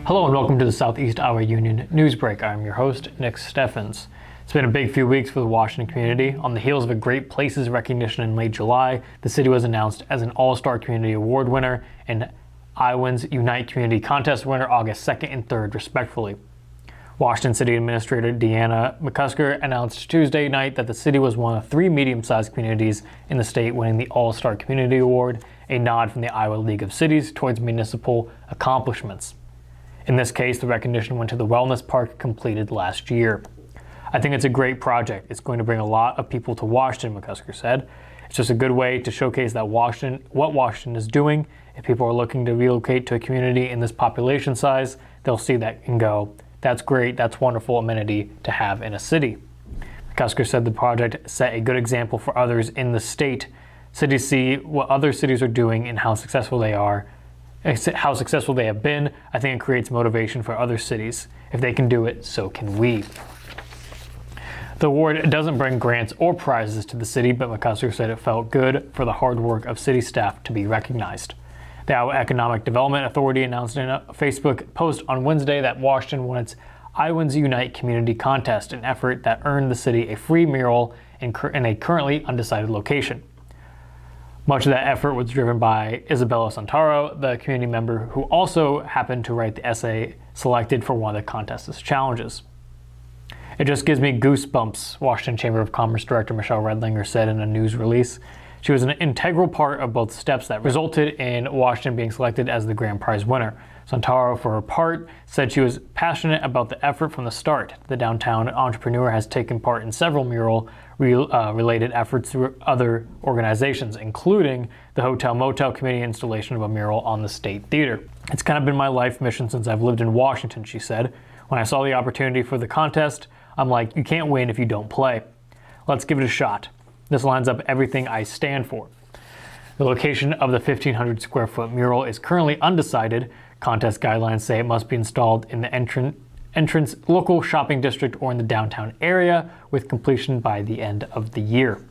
Hello and welcome to the Southeast Iowa Union News Break. I'm your host, Nick Steffens. It's been a big few weeks for the Washington community. On the heels of a Great Places recognition in late July, the city was announced as an All-Star Community Award winner and Iowans Unite Community Contest winner August 2nd and 3rd, respectively. Washington City Administrator Deanna McCusker announced Tuesday night that the city was one of 3 medium-sized communities in the state winning the All-Star Community Award, a nod from the Iowa League of Cities towards municipal accomplishments. In this case, the recognition went to the wellness park completed last year. I think it's a great project. It's going to bring a lot of people to Washington, McCusker said. It's just a good way to showcase that what Washington is doing. If people are looking to relocate to a community in this population size, they'll see that and go, that's great, that's wonderful amenity to have in a city. McCusker said the project set a good example for others in the state. Cities see what other cities are doing and how successful they have been. I think it creates motivation for other cities. If they can do it, so can we. The award doesn't bring grants or prizes to the city, but McCusker said it felt good for the hard work of city staff to be recognized. The Iowa Economic Development Authority announced in a Facebook post on Wednesday that Washington won its Iowans Unite Community Contest, an effort that earned the city a free mural in a currently undecided location. Much of that effort was driven by Isabella Santaro, the community member who also happened to write the essay selected for one of the contest's challenges. It just gives me goosebumps, Washington Chamber of Commerce Director Michelle Redlinger said in a news release. She was an integral part of both steps that resulted in Washington being selected as the grand prize winner. Santaro, for her part, said she was passionate about the effort from the start. The downtown entrepreneur has taken part in several mural-related efforts through other organizations, including the Hotel Motel Committee installation of a mural on the State Theater. It's kind of been my life mission since I've lived in Washington, she said. When I saw the opportunity for the contest, I'm like, you can't win if you don't play. Let's give it a shot. This lines up everything I stand for. The location of the 1,500 square foot mural is currently undecided. Contest guidelines say it must be installed in the entrance local shopping district or in the downtown area, with completion by the end of the year.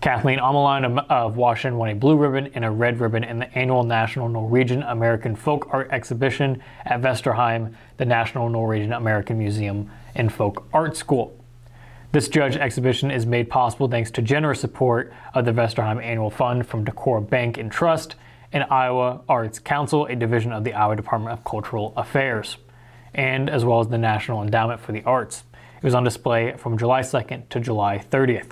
Kathleen Ameline of Washington won a blue ribbon and a red ribbon in the annual National Norwegian American Folk Art Exhibition at Vesterheim, the National Norwegian American Museum and Folk Art School. This judge exhibition is made possible thanks to generous support of the Vesterheim Annual Fund from Decor Bank and Trust and Iowa Arts Council, a division of the Iowa Department of Cultural Affairs, and as well as the National Endowment for the Arts. It was on display from July 2nd to July 30th.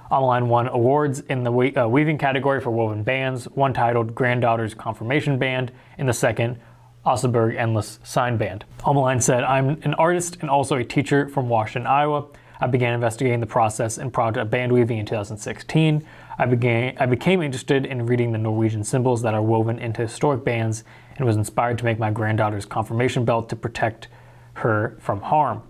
Online won awards in the weaving category for woven bands, one titled Granddaughter's Confirmation Band, and the second, Oseberg Endless Sign Band. Online said, I'm an artist and also a teacher from Washington, Iowa. I began investigating the process and project of band weaving in 2016. I became interested in reading the Norwegian symbols that are woven into historic bands and was inspired to make my granddaughter's confirmation belt to protect her from harm.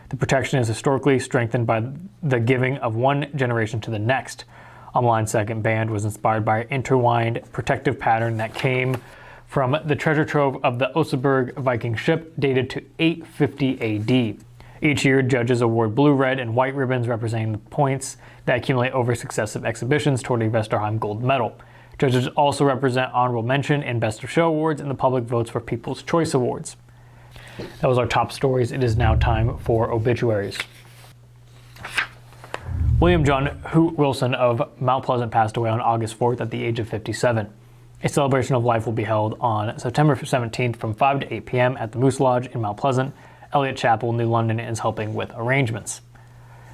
The protection is historically strengthened by the giving of one generation to the next. Omeline's second band was inspired by an intertwined protective pattern that came from the treasure trove of the Oseberg Viking ship dated to 850 AD. Each year, judges award blue, red, and white ribbons representing the points that accumulate over successive exhibitions toward a Vesterheim Gold Medal. Judges also represent honorable mention and best of show awards, and the public votes for People's Choice Awards. That was our top stories. It is now time for obituaries. William John Hoot Wilson of Mount Pleasant passed away on August 4th at the age of 57. A celebration of life will be held on September 17th from 5 to 8 p.m. at the Moose Lodge in Mount Pleasant. Elliott Chapel, New London is helping with arrangements.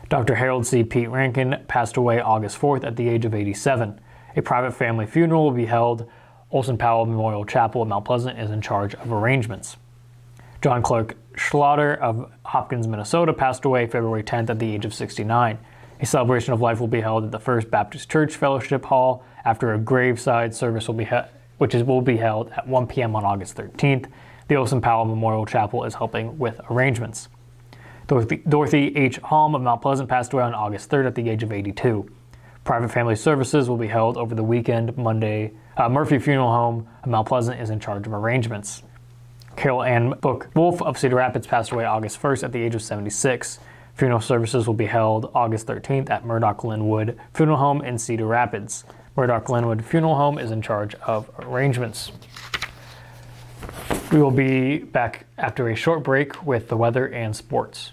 Dr. Harold C. Pete Rankin passed away August 4th at the age of 87. A private family funeral will be held. Olson Powell Memorial Chapel at Mount Pleasant is in charge of arrangements. John Clark Schlatter of Hopkins, Minnesota passed away February 10th at the age of 69. A celebration of life will be held at the First Baptist Church Fellowship Hall after a graveside service will be held at 1 p.m. on August 13th. The Olson Powell Memorial Chapel is helping with arrangements. Dorothy H. Halm of Mount Pleasant passed away on August 3rd at the age of 82. Private family services will be held over the weekend. Monday, Murphy Funeral Home of Mount Pleasant is in charge of arrangements. Carol Ann Book Wolf of Cedar Rapids passed away August 1st at the age of 76. Funeral services will be held August 13th at Murdoch Linwood Funeral Home in Cedar Rapids. Murdoch Linwood Funeral Home is in charge of arrangements. We will be back after a short break with the weather and sports.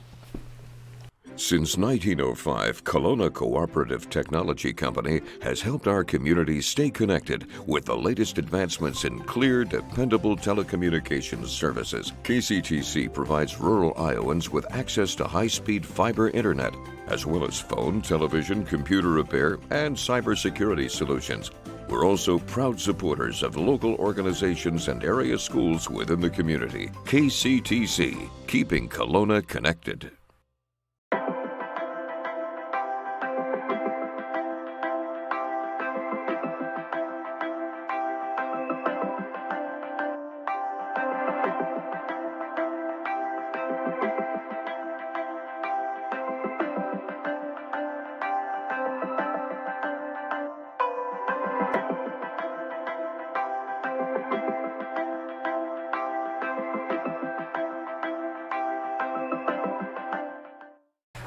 Since 1905, Kelowna Cooperative Technology Company has helped our community stay connected with the latest advancements in clear, dependable telecommunications services. KCTC provides rural Iowans with access to high-speed fiber internet, as well as phone, television, computer repair, and cybersecurity solutions. We're also proud supporters of local organizations and area schools within the community. KCTC, keeping Kelowna connected.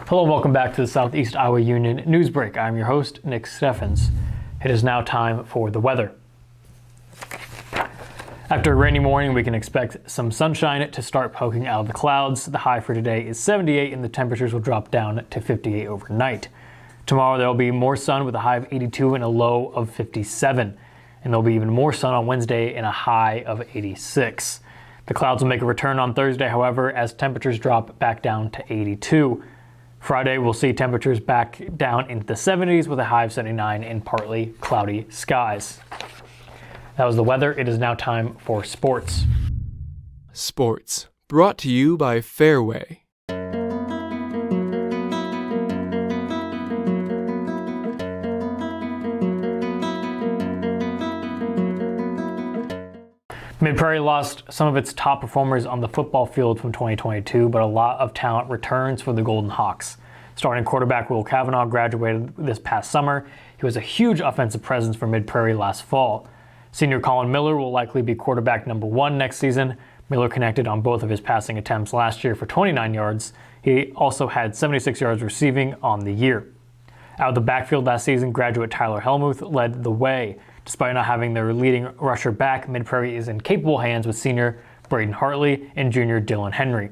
Hello and welcome back to the Southeast Iowa Union News Break. I'm your host, Nick Steffens. It is now time for the weather. After a rainy morning, we can expect some sunshine to start poking out of the clouds. The high for today is 78 and the temperatures will drop down to 58 overnight. Tomorrow there will be more sun with a high of 82 and a low of 57. And there'll be even more sun on Wednesday and a high of 86. The clouds will make a return on Thursday, however, as temperatures drop back down to 82. Friday, we'll see temperatures back down into the 70s with a high of 79 and partly cloudy skies. That was the weather. It is now time for sports. Sports, brought to you by Fairway. Mid-Prairie lost some of its top performers on the football field from 2022, but a lot of talent returns for the Golden Hawks. Starting quarterback Will Kavanaugh graduated this past summer. He was a huge offensive presence for Mid-Prairie last fall. Senior Colin Miller will likely be quarterback number 1 next season. Miller connected on both of his passing attempts last year for 29 yards. He also had 76 yards receiving on the year. Out of the backfield last season, graduate Tyler Helmuth led the way. Despite not having their leading rusher back, Mid-Prairie is in capable hands with senior Braden Hartley and junior Dylan Henry.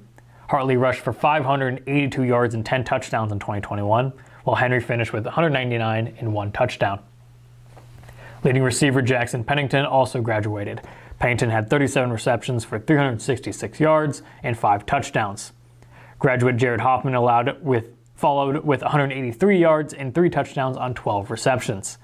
Hartley rushed for 582 yards and 10 touchdowns in 2021, while Henry finished with 199 and 1 touchdown. Leading receiver Jackson Pennington also graduated. Pennington had 37 receptions for 366 yards and 5 touchdowns. Graduate Jared Hoffman followed with 183 yards and 3 touchdowns on 12 receptions.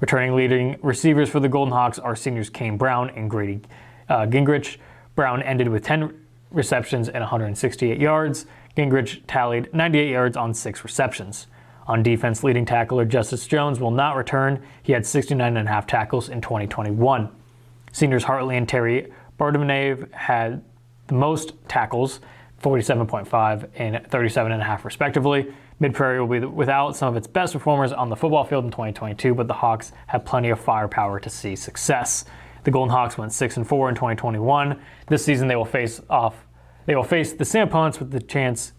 Returning leading receivers for the Golden Hawks are seniors Kane Brown and Grady Gingrich. Brown ended with 10 receptions and 168 yards. Gingrich tallied 98 yards on 6 receptions. On defense, leading tackler Justice Jones will not return. He had 69.5 tackles in 2021. Seniors Hartley and Terry Bardemanave had the most tackles, 47.5 and 37.5 respectively. Mid-Prairie will be without some of its best performers on the football field in 2022, but the Hawks have plenty of firepower to see success. The Golden Hawks went 6-4 in 2021. This season they will face the same opponents with a chance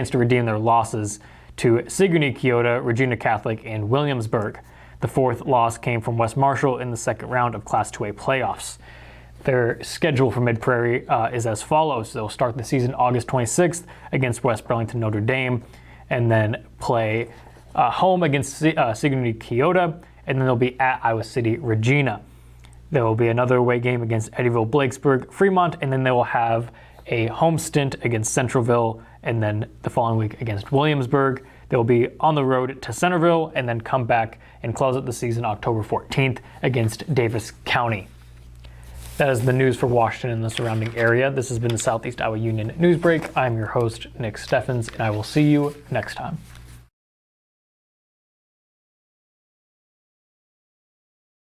to redeem their losses to Sigourney Keota, Regina Catholic, and Williamsburg. The 4th loss came from West Marshall in the second round of Class 2A playoffs. Their schedule for Mid-Prairie is as follows. They'll start the season August 26th against West Burlington Notre Dame, and then play home against Sigourney Keota, and then they'll be at Iowa City Regina. There will be another away game against Eddyville, Blakesburg, Fremont, and then they will have a home stint against Centralville, and then the following week against Williamsburg. They'll be on the road to Centerville, and then come back and close out the season October 14th against Davis County. That is the news for Washington and the surrounding area. This has been the Southeast Iowa Union News Break. I'm your host, Nick Steffens, and I will see you next time.